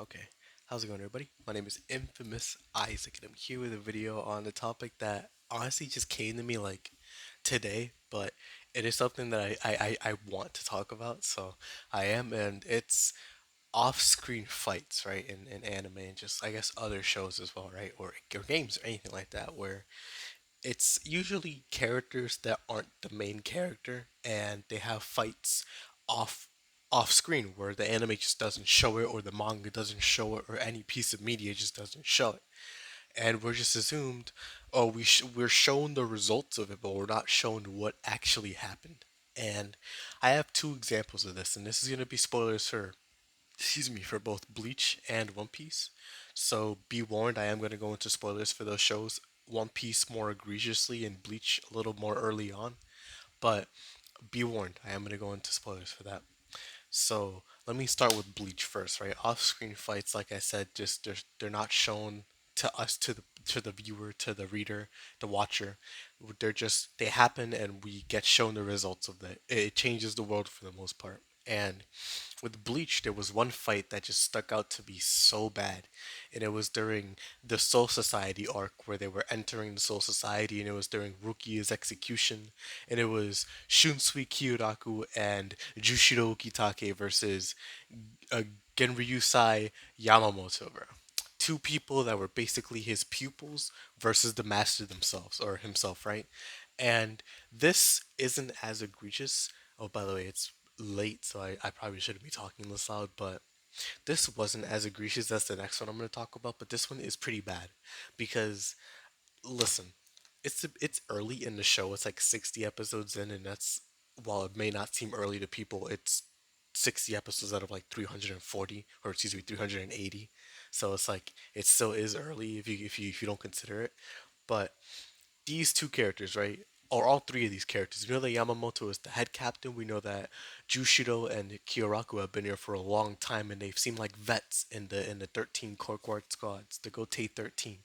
Okay, how's it going, everybody? My name is Infamous Isaac, and I'm here with a video on a topic that honestly just came to me like today, but it is something that I want to talk about, so I am, and it's off-screen fights, right, in anime and just I guess other shows as well, right, or games or anything like that, where it's usually characters that aren't the main character and they have fights off off screen where the anime just doesn't show it or the manga doesn't show it or any piece of media just doesn't show it, and we're just assumed, oh, we're shown the results of it but we're not shown what actually happened. And I have two examples of this, and this is going to be spoilers for, excuse me, for both Bleach and One Piece. So be warned, I am going to go into spoilers for those shows. One Piece more egregiously and Bleach a little more early on. But be warned, I am going to go into spoilers for that. So let me start with Bleach first, right? Off-screen fights, like I said, just they're not shown to us, to the viewer, to the reader, the watcher. They happen and we get shown the results of that. It changes the world for the most part. And with Bleach, there was one fight that just stuck out to be so bad, and it was during the Soul Society arc where they were entering the Soul Society, and it was during Rukia's execution, and it was Shunsui Kyoraku and Jushiro Okitake versus uh, Genryusai Yamamoto, bro. Two people that were basically his pupils versus the master themselves or himself, right? And this isn't as egregious. Oh, by the way, it's late, so I probably shouldn't be talking this loud, but this wasn't as egregious as the next one I'm going to talk about, but this one is pretty bad because listen, it's early in the show. It's like 60 episodes in, and that's, while it may not seem early to people, it's 60 episodes out of like 340, or excuse me, 380. So it's like it still is early if you don't consider it. But these two characters, right? Or all three of these characters. We know that Yamamoto is the head captain. We know that Jushiro and Kyoraku have been here for a long time, and they've seemed like vets in the 13 core guard squads, the Gote 13.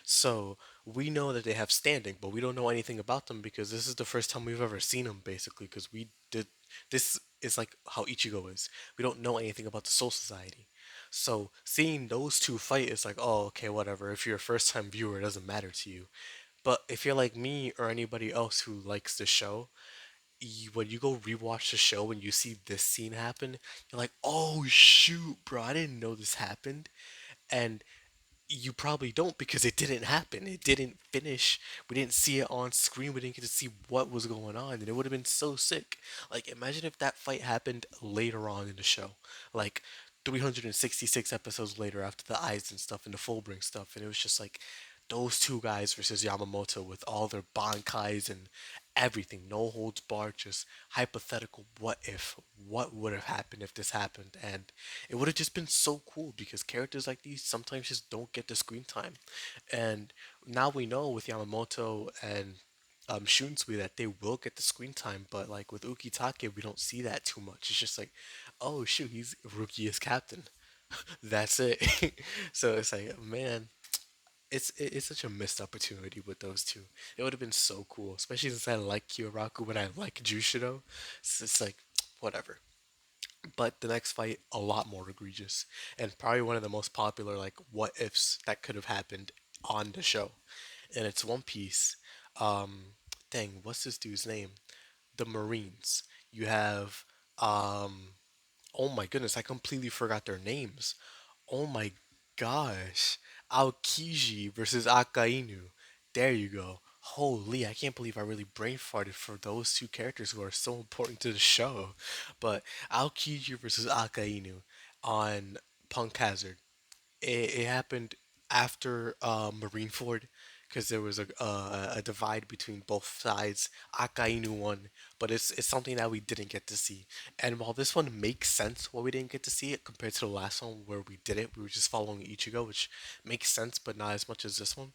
So we know that they have standing, but we don't know anything about them because this is the first time we've ever seen them, basically. Because we did this is like how Ichigo is. We don't know anything about the Soul Society. So seeing those two fight is like, oh, okay, whatever. If you're a first time viewer, it doesn't matter to you. But if you're like me or anybody else who likes the show, when you go rewatch the show and you see this scene happen, you're like, oh shoot, bro, I didn't know this happened. And you probably don't because it didn't happen. It didn't finish. We didn't see it on screen. We didn't get to see what was going on. And it would have been so sick. Like, imagine if that fight happened later on in the show. Like, 366 episodes later after the eyes and stuff and the full bring stuff. And it was just like those two guys versus Yamamoto with all their bankais and everything. No holds barred, just hypothetical what if. What would have happened if this happened? And it would have just been so cool because characters like these sometimes just don't get the screen time. And now we know with Yamamoto and Shunsui that they will get the screen time, but like with Ukitake, we don't see that too much. It's just like, oh shoot, he's rookie as captain. That's it. So it's like, man, it's such a missed opportunity with those two. It would have been so cool, especially since I like Kyoraku but I like Jushiro. So it's like, whatever. But the next fight, a lot more egregious, and probably one of the most popular like what ifs that could have happened on the show. And it's One Piece. Dang, what's this dude's name? The Marines. You have oh my goodness, I completely forgot their names. Oh my gosh. Aokiji versus Akainu. There you go. Holy, I can't believe I really brain farted for those two characters who are so important to the show. But Aokiji versus Akainu on Punk Hazard. It happened after Marineford because there was a divide between both sides. Akainu won, but it's something that we didn't get to see. And while this one makes sense why we didn't get to see it compared to the last one where we didn't, we were just following Ichigo, which makes sense, but not as much as this one.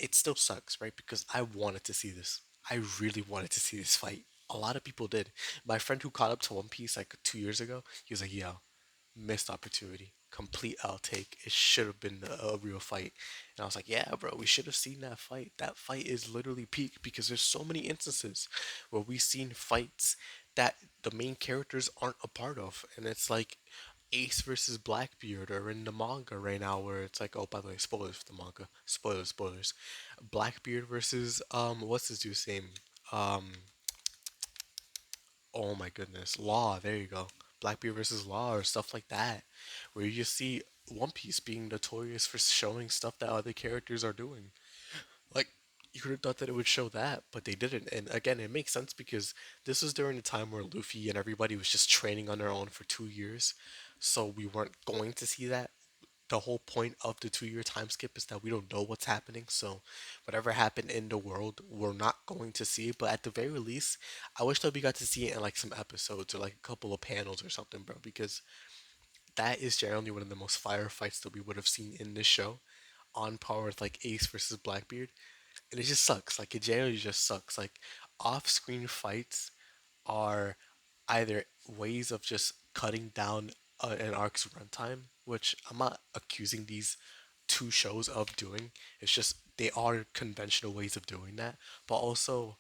It still sucks, right? Because I wanted to see this. I really wanted to see this fight. A lot of people did. My friend who caught up to One Piece like 2 years ago, he was like, "Yo, missed opportunity. Complete outtake. It should have been a real fight." And I was like, yeah, bro, we should have seen that fight. That fight is literally peak because there's so many instances where we've seen fights that the main characters aren't a part of. And it's like, Ace versus Blackbeard are in the manga right now, where it's like, oh, by the way, spoilers for the manga. Spoilers, spoilers. Blackbeard versus what's his dude's name? Um, oh my goodness, Law. There you go. Blackbeard versus Law or stuff like that, where you just see One Piece being notorious for showing stuff that other characters are doing. Like, you could have thought that it would show that, but they didn't. And again, it makes sense because this was during the time where Luffy and everybody was just training on their own for 2 years. So we weren't going to see that. The whole point of the 2 year time skip is that we don't know what's happening. So whatever happened in the world, we're not going to see it. But at the very least, I wish that we got to see it in like some episodes or like a couple of panels or something, bro. Because that is generally one of the most fire fights that we would have seen in this show, on par with like Ace versus Blackbeard. And it just sucks. Like, it generally just sucks. Like, off-screen fights are either ways of just cutting down an arc's runtime, which I'm not accusing these two shows of doing. It's just they are conventional ways of doing that, but also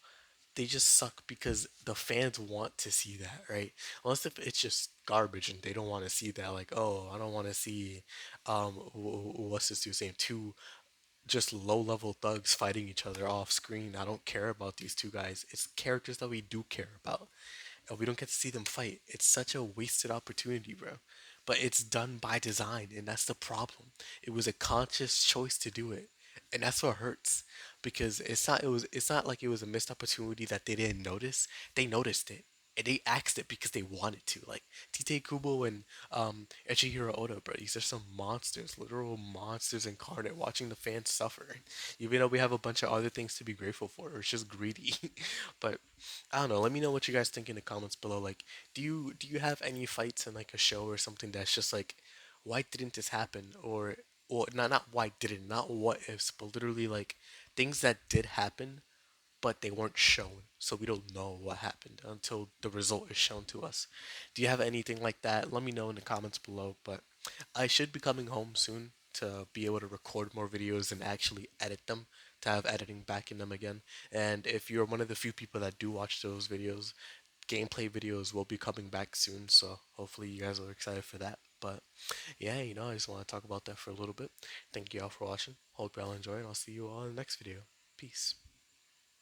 they just suck because the fans want to see that, right? Unless if it's just garbage and they don't want to see that, like, oh, I don't want to see, what's this dude saying? Two just low level thugs fighting each other off screen. I don't care about these two guys. It's characters that we do care about. And we don't get to see them fight. It's such a wasted opportunity, bro. But it's done by design, and that's the problem. It was a conscious choice to do it. And that's what hurts. Because it's not like it was a missed opportunity that they didn't notice. They noticed it. And they axed it because they wanted to. Like Tite Kubo and Echihiro Oda, bro. These are some monsters, literal monsters incarnate, watching the fans suffer. Even though we have a bunch of other things to be grateful for, it's just greedy. But I don't know. Let me know what you guys think in the comments below. Like, do you have any fights in like a show or something that's just like, why didn't this happen? Or not why didn't, not what ifs, but literally like things that did happen but they weren't shown, so we don't know what happened until the result is shown to us. Do you have anything like that? Let me know in the comments below. But I should be coming home soon to be able to record more videos and actually edit them, to have editing back in them again. And if you're one of the few people that do watch those videos, gameplay videos will be coming back soon, so hopefully you guys are excited for that. But yeah, I just want to talk about that for a little bit. Thank you all for watching. Hope y'all enjoy, and I'll see you all in the next video. Peace.